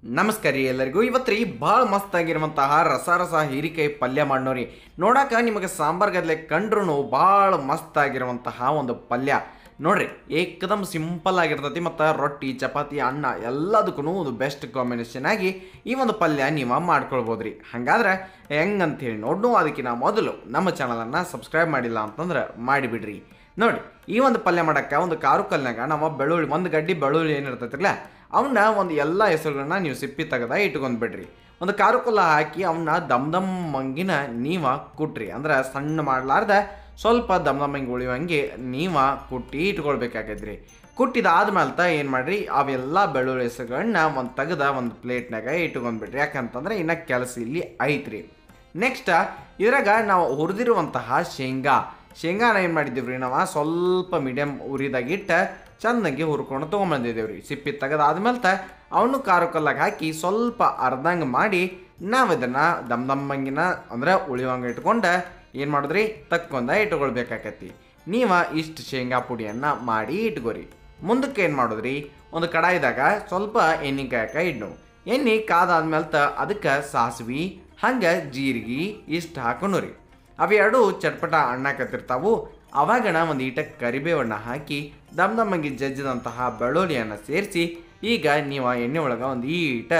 ನಮಸ್ಕಾರ ರೀ ಎಲ್ಲರಿಗೂ. ಇವತ್ತು ರೀ ಭಾಳ ಮಸ್ತಾಗಿರುವಂತಹ ರಸ ಹೀರಿಕಾಯಿ ಪಲ್ಯ ಮಾಡೋರಿ. ನೋಡಾಕ ನಿಮಗೆ ಸಾಂಬಾರ್ ಗದ್ಲೆ ಕಂಡ್ರು ಭಾಳ ಮಸ್ತಾಗಿರುವಂತಹ ಒಂದು ಪಲ್ಯ ನೋಡ್ರಿ. ಏಕದಮ್ ಸಿಂಪಲ್ ಆಗಿರ್ತೈತಿ ಮತ್ತು ರೊಟ್ಟಿ ಚಪಾತಿ ಅನ್ನ ಎಲ್ಲದಕ್ಕೂ ಒಂದು ಬೆಸ್ಟ್ ಕಾಂಬಿನೇಷನ್ ಆಗಿ ಈ ಒಂದು ಪಲ್ಯ ನೀವು ಮಾಡ್ಕೊಳ್ಬೋದ್ರಿ. ಹಾಗಾದ್ರೆ ಹೆಂಗಂತೇಳಿ ನೋಡ್ನು ಅದಕ್ಕಿಂತ ಮೊದಲು ನಮ್ಮ ಚಾನಲನ್ನು ಸಬ್ಸ್ಕ್ರೈಬ್ ಮಾಡಿಲ್ಲ ಅಂತಂದ್ರೆ ಮಾಡಿಬಿಡ್ರಿ. ನೋಡಿ, ಈ ಒಂದು ಪಲ್ಯ ಮಾಡೋಕ್ಕೆ ಒಂದು ಕಾರು ಕಲ್ನಾಗ ನಾವು ಬೆಳ್ಳುಳ್ಳಿ ಒಂದು ಗಡ್ಡಿ ಬೆಳ್ಳುಳ್ಳಿ ಏನಿರ್ತೈತಿಲ್ಲ ಅವನ್ನ ಒಂದು ಎಲ್ಲ ಹೆಸರುಗಳನ್ನ ನೀವು ಸಿಪ್ಪಿ ತೆಗೆದ ಇಟ್ಕೊಂಡ್ಬಿಡ್ರಿ. ಒಂದು ಕಾರು ಕಲ್ಲ ಹಾಕಿ ಅವನ್ನ ದಮ್ ಮಂಗಿನ ನೀವು ಕುಟ್ರಿ. ಅಂದ್ರೆ ಸಣ್ಣ ಮಾಡಲಾರ್ದ ಸ್ವಲ್ಪ ದಮ್ ಮಂಗಿ ಉಳಿಯುವಂಗೆ ನೀವು ಕುಟ್ಟಿ ಇಟ್ಕೊಳ್ಬೇಕಾಗೈತ್ರಿ. ಕುಟ್ಟಿದಾದ್ಮೇಲೆ ಏನು ಮಾಡಿರಿ, ಅವೆಲ್ಲ ಬೆಳ್ಳುಳ್ಳಿ ಹೆಸರುಗಳನ್ನ ಒಂದು ತೆಗೆದ ಒಂದು ಪ್ಲೇಟ್ನಾಗ ಇಟ್ಕೊಂಡ್ಬಿಡ್ರಿ. ಯಾಕಂತಂದ್ರೆ ಇನ್ನು ಕೆಲಸ ಇಲ್ಲಿ ಐತ್ರಿ. ನೆಕ್ಸ್ಟ್ ಇದ್ರಾಗ ನಾವು ಹುರಿದಿರುವಂತಹ ಶೇಂಗಾನ ಏನು ಮಾಡಿದ್ದೀವ್ರಿ, ನಾವು ಸ್ವಲ್ಪ ಮೀಡಿಯಮ್ ಉರಿದಾಗಿಟ್ಟು ಚೆಂದಾಗಿ ಹುರ್ಕೊಂಡು ತೊಗೊಂಬಂದಿದ್ದೇವ್ರಿ. ಸಿಪ್ಪಿ ತೆಗೆದಾದ್ಮೇಲೆ ಅವನು ಖಾರ ಕಲ್ಲಾಗ ಹಾಕಿ ಸ್ವಲ್ಪ ಅರ್ಧಂಗೆ ಮಾಡಿ ನಾವು ಇದನ್ನು ದಮ್ಮಂಗಿನ ಅಂದ್ರೆ ಉಳಿವಂಗೆ ಇಟ್ಕೊಂಡು ಏನು ಮಾಡಿದ್ರಿ ತಕ್ಕೊಂಡ ಇಟ್ಕೊಳ್ಬೇಕಾಕತಿ. ನೀವು ಇಷ್ಟು ಶೇಂಗಾ ಪುಡಿಯನ್ನು ಮಾಡಿ ಇಟ್ಕೋರಿ. ಮುಂದಕ್ಕೆ ಏನು ಮಾಡಿದ್ರಿ, ಒಂದು ಕಡಾಯಿದಾಗ ಸ್ವಲ್ಪ ಎಣ್ಣೆ ಕಾಯಕ ಇಡ್ನು. ಎಣ್ಣೆ ಕಾದಾದ್ಮೇಲೆ ಅದಕ್ಕೆ ಸಾಸಿವೆ ಹಂಗೆ ಜೀರಿಗೆ ಇಷ್ಟು ಹಾಕೊಂಡು ರೀ. ಅವೆರಡು ಚಟ್ಪಟ ಅಣ್ಣಾಕತ್ತಿರ್ತಾವು. ಅವಾಗಣ ಒಂದು ಈಟ ಕರಿಬೇವನ್ನ ಹಾಕಿ ದಮ್ಮಂಗಿ ಜಜ್ಜಿದಂತಹ ಬೆಳ್ಳುಳ್ಳಿಯನ್ನು ಸೇರಿಸಿ ಈಗ ನೀವು ಎಣ್ಣೆ ಒಳಗೆ ಒಂದು ಈಟ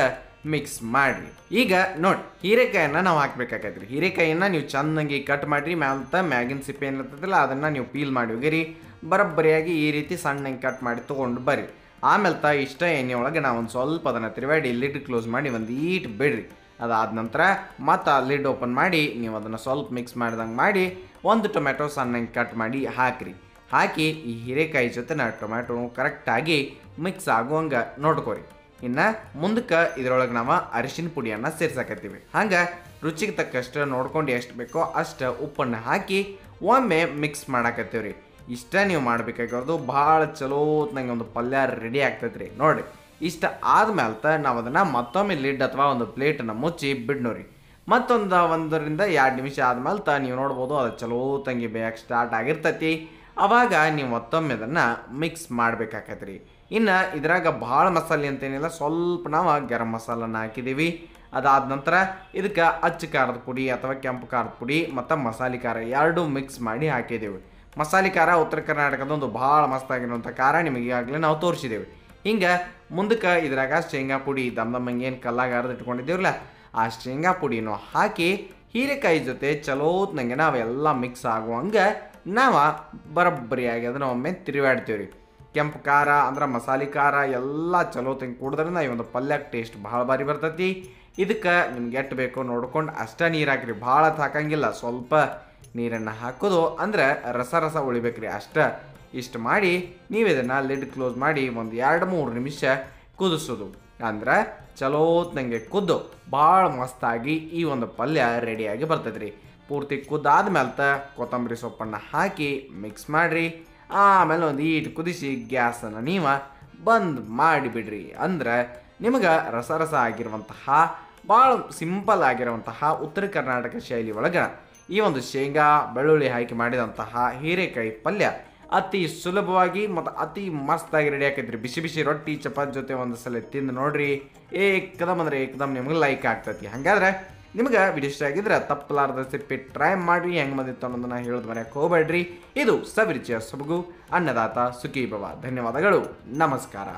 ಮಿಕ್ಸ್ ಮಾಡಿರಿ. ಈಗ ನೋಡಿ, ಹೀರೆಕಾಯನ್ನು ನಾವು ಹಾಕ್ಬೇಕಾಗೈತ್ರಿ. ಹೀರೆಕಾಯಿಯನ್ನು ನೀವು ಚೆನ್ನಾಗಿ ಕಟ್ ಮಾಡಿರಿ. ಮ್ಯಾಗಿನ ಸಿಪ್ಪೆ ಏನಿರ್ತೈತಿಲ್ಲ ಅದನ್ನು ನೀವು ಪೀಲ್ ಮಾಡಿ ಹೋಗಿರಿ. ಬರೋಬ್ಬರಿಯಾಗಿ ಈ ರೀತಿ ಸಣ್ಣಗೆ ಕಟ್ ಮಾಡಿ ತೊಗೊಂಡು ಬರ್ರಿ. ಆಮೇಲೆ ಇಷ್ಟ ಎಣ್ಣೆ ಒಳಗೆ ನಾವು ಒಂದು ಸ್ವಲ್ಪ ಅದನ್ನು ತಿರುವಾಡಿ ಲಿಡ್ ಕ್ಲೋಸ್ ಮಾಡಿ ಒಂದು ಈಟ್ ಬಿಡ್ರಿ. ಅದಾದ ನಂತರ ಮತ್ತು ಲಿಡ್ ಓಪನ್ ಮಾಡಿ ನೀವು ಅದನ್ನು ಸ್ವಲ್ಪ ಮಿಕ್ಸ್ ಮಾಡ್ದಂಗೆ ಮಾಡಿ ಒಂದು ಟೊಮೆಟೊ ಸಣ್ಣಗೆ ಕಟ್ ಮಾಡಿ ಹಾಕಿ ಈ ಹೀರೆಕಾಯಿ ಜೊತೆ ಟೊಮೆಟೊ ಕರೆಕ್ಟಾಗಿ ಮಿಕ್ಸ್ ಆಗುವಂಗೆ ನೋಡ್ಕೊರಿ. ಇನ್ನು ಮುಂದಕ್ಕೆ ಇದರೊಳಗೆ ನಾವು ಅರಿಶಿನ ಪುಡಿಯನ್ನು ಸೇರ್ಸಾಕತ್ತೀವಿ. ಹಂಗೆ ರುಚಿಗೆ ತಕ್ಕಷ್ಟು ನೋಡ್ಕೊಂಡು ಎಷ್ಟು ಬೇಕೋ ಅಷ್ಟು ಉಪ್ಪನ್ನು ಹಾಕಿ ಒಮ್ಮೆ ಮಿಕ್ಸ್ ಮಾಡಾಕತ್ತೀವ್ರಿ. ಇಷ್ಟ ನೀವು ಮಾಡಬೇಕಾಗಿರೋದು ಭಾಳ ಚಲೋ ನಂಗೆ ಒಂದು ಪಲ್ಯ ರೆಡಿ ಆಗ್ತೈತ್ರಿ. ನೋಡಿರಿ, ಇಷ್ಟ ಆದ್ಮೇಲೆ ನಾವು ಅದನ್ನು ಮತ್ತೊಮ್ಮೆ ಲಿಡ್ ಅಥವಾ ಒಂದು ಪ್ಲೇಟನ್ನು ಮುಚ್ಚಿ ಬಿಡ್ನೋರಿ. ಒಂದರಿಂದ 2 ನಿಮಿಷ ಆದ್ಮೇಲೆ ನೀವು ನೋಡ್ಬೋದು ಅದು ಚಲೋ ತಂಗಿ ಬೇಯಕ್ಕೆ ಸ್ಟಾರ್ಟ್ ಆಗಿರ್ತೈತಿ. ಅವಾಗ ನೀವು ಮತ್ತೊಮ್ಮೆ ಅದನ್ನು ಮಿಕ್ಸ್ ಮಾಡಬೇಕಾಕತ್ರಿ. ಇನ್ನು ಇದ್ರಾಗ ಭಾಳ ಮಸಾಲೆ ಅಂತೇನಿಲ್ಲ, ಸ್ವಲ್ಪ ನಾವು ಗರಂ ಮಸಾಲನ್ನ ಹಾಕಿದ್ದೀವಿ. ಅದಾದ ನಂತರ ಇದಕ್ಕೆ ಅಚ್ಚ ಖಾರದ ಪುಡಿ ಅಥವಾ ಕೆಂಪು ಖಾರದ ಪುಡಿ ಮತ್ತು ಮಸಾಲೆ ಖಾರ ಎರಡೂ ಮಿಕ್ಸ್ ಮಾಡಿ ಹಾಕಿದ್ದೀವಿ. ಮಸಾಲೆ ಖಾರ ಉತ್ತರ ಕರ್ನಾಟಕದ ಒಂದು ಭಾಳ ಮಸ್ತಾಗಿರುವಂಥ ಖಾರ ನಿಮಗೆ ಈಗಾಗಲೇ ನಾವು ತೋರಿಸಿದ್ದೇವೆ. ಹಿಂಗೆ ಮುಂದಕ್ಕೆ ಇದ್ರಾಗ ಶೇಂಗಾ ಪುಡಿ ದಮ್ಮಂಗೆ ಏನು ಕಲ್ಲಾಗ ಅರ್ದು ಇಟ್ಕೊಂಡಿದ್ದೀವಲ್ಲ ಆ ಶೇಂಗಾ ಪುಡಿನೂ ಹಾಕಿ ಹೀರೆಕಾಯಿ ಜೊತೆ ಚಲೋತ್ನಂಗೆ ನಾವೆಲ್ಲ ಮಿಕ್ಸ್ ಆಗುವಂಗೆ ನಾವು ಬರೋಬ್ಬರಿಯಾಗಿ ಅದನ್ನು ಒಮ್ಮೆ ತಿರುವಾಡ್ತೀವಿ ರೀ. ಕೆಂಪು ಖಾರ ಅಂದ್ರೆ ಮಸಾಲೆ ಖಾರ ಎಲ್ಲ ಚಲೋತಂಗೆ ಕುಡಿದ್ರಿಂದ ಈ ಒಂದು ಪಲ್ಯಕ್ಕೆ ಟೇಸ್ಟ್ ಭಾಳ ಬಾರಿ ಬರ್ತೈತಿ. ಇದಕ್ಕೆ ನಿಮ್ಗೆ ಎಷ್ಟು ಬೇಕೋ ನೋಡ್ಕೊಂಡು ಅಷ್ಟೇ ನೀರು ಹಾಕಿರಿ. ಭಾಳ ಹಾಕಂಗಿಲ್ಲ, ಸ್ವಲ್ಪ ನೀರನ್ನು ಹಾಕೋದು ಅಂದರೆ ರಸ ಉಳಿಬೇಕ್ರಿ ಅಷ್ಟೇ. ಇಷ್ಟು ಮಾಡಿ ನೀವು ಇದನ್ನು ಲಿಡ್ ಕ್ಲೋಸ್ ಮಾಡಿ ಒಂದು 2-3 ನಿಮಿಷ ಕುದಿಸೋದು. ಅಂದ್ರೆ ಚಲೋತ್ನಂಗೆ ಕುದ್ದು ಭಾಳ ಮಸ್ತಾಗಿ ಈ ಒಂದು ಪಲ್ಯ ರೆಡಿಯಾಗಿ ಬರ್ತೈತ್ರಿ. ಪೂರ್ತಿ ಕುದ್ದಾದ್ಮೇಲೆ ಕೊತ್ತಂಬರಿ ಸೊಪ್ಪನ್ನು ಹಾಕಿ ಮಿಕ್ಸ್ ಮಾಡಿರಿ. ಆಮೇಲೆ ಒಂದು ಈಟು ಕುದಿಸಿ ಗ್ಯಾಸನ್ನು ನೀವು ಬಂದ್ ಮಾಡಿಬಿಡ್ರಿ. ಅಂದ್ರೆ ನಿಮಗೆ ರಸ ಆಗಿರುವಂತಹ ಭಾಳ ಸಿಂಪಲ್ ಆಗಿರುವಂತಹ ಉತ್ತರ ಕರ್ನಾಟಕ ಶೈಲಿ ಒಳಗೆ ಈ ಒಂದು ಶೇಂಗಾ ಬೆಳ್ಳುಳ್ಳಿ ಹಾಕಿ ಮಾಡಿದಂತಹ ಹೀರೆಕಾಯಿ ಪಲ್ಯ ಅತಿ ಸುಲಭವಾಗಿ ಮತ್ತು ಅತಿ ಮಸ್ತಾಗಿ ರೆಡಿ ಆಕೈತ್ರಿ. ಬಿಸಿ ರೊಟ್ಟಿ ಚಪಾತಿ ಜೊತೆ ಒಂದು ಸಲ ತಿಂದು ನೋಡ್ರಿ, ಏಕದಮ್ ನಿಮ್ಗೆ ಲೈಕ್ ಆಗ್ತೈತಿ. ಹಾಗಾದ್ರೆ ನಿಮ್ಗೆ ವಿಡಿಯೋ ಇಷ್ಟ ಆಗಿದ್ರೆ ತಪ್ಪಲಾರ್ದ ಸಿಪ್ಪಿ ಟ್ರೈ ಮಾಡಿರಿ. ಹೆಂಗೆ ಬಂದಿತ್ತು ಅನ್ನೋದನ್ನ ಹೇಳೋದು ಮನೆಯಕ್ಕೆ ಹೋಗ್ಬೇಡ್ರಿ. ಇದು ಸವಿರುಚಿಯ ಸೊಬಗು ಅನ್ನದಾತ ಸುಖೀ ಭವ. ಧನ್ಯವಾದಗಳು, ನಮಸ್ಕಾರ.